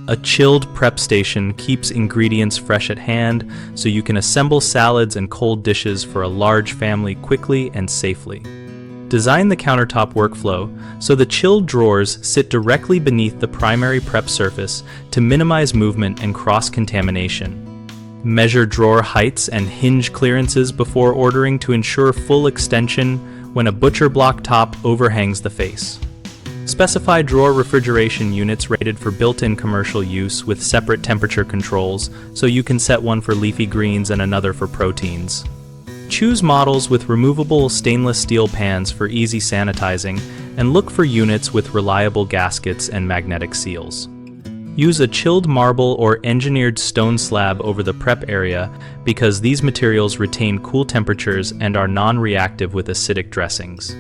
A chilled prep station keeps ingredients fresh at hand so you can assemble salads and cold dishes for a large family quickly and safely. Design the countertop workflow so the chilled drawers sit directly beneath the primary prep surface to minimize movement and cross-contamination. Measure drawer heights and hinge clearances before ordering to ensure full extension when a butcher block top overhangs the face. Specify drawer refrigeration units rated for built-in commercial use with separate temperature controls so you can set one for leafy greens and another for proteins. Choose models with removable stainless steel pans for easy sanitizing and look for units with reliable gaskets and magnetic seals. Use a chilled marble or engineered stone slab over the prep area because these materials retain cool temperatures and are non-reactive with acidic dressings.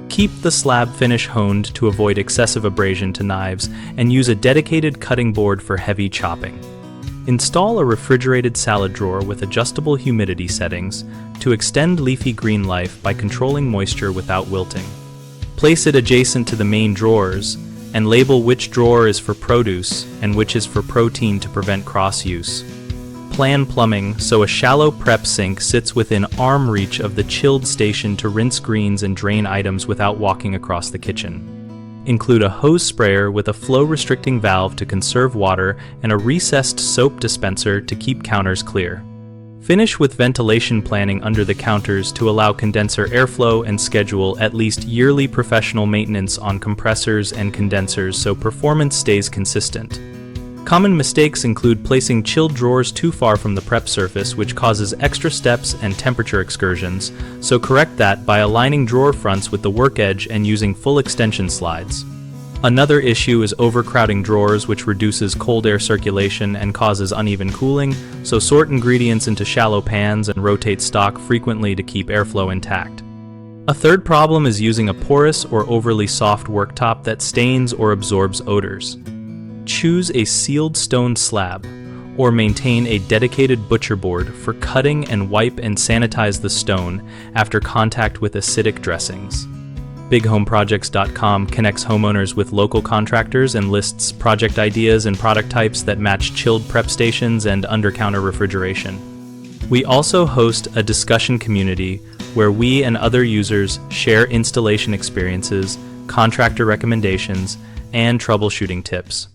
Keep the slab finish honed to avoid excessive abrasion to knives and use a dedicated cutting board for heavy chopping. Install a refrigerated salad drawer with adjustable humidity settings to extend leafy green life by controlling moisture without wilting. Place it adjacent to the main drawers and label which drawer is for produce and which is for protein to prevent cross-use. Plan plumbing so a shallow prep sink sits within arm reach of the chilled station to rinse greens and drain items without walking across the kitchen. Include a hose sprayer with a flow-restricting valve to conserve water and a recessed soap dispenser to keep counters clear. Finish with ventilation planning under the counters to allow condenser airflow and schedule at least yearly professional maintenance on compressors and condensers so performance stays consistent. Common mistakes include placing chilled drawers too far from the prep surface, which causes extra steps and temperature excursions, so correct that by aligning drawer fronts with the work edge and using full extension slides. Another issue is overcrowding drawers, which reduces cold air circulation and causes uneven cooling, so sort ingredients into shallow pans and rotate stock frequently to keep airflow intact. A third problem is using a porous or overly soft worktop that stains or absorbs odors. Choose a sealed stone slab, or maintain a dedicated butcher board for cutting and wipe and sanitize the stone after contact with acidic dressings. BigHomeProjects.com connects homeowners with local contractors and lists project ideas and product types that match chilled prep stations and under-counter refrigeration. We also host a discussion community where we and other users share installation experiences, contractor recommendations, and troubleshooting tips.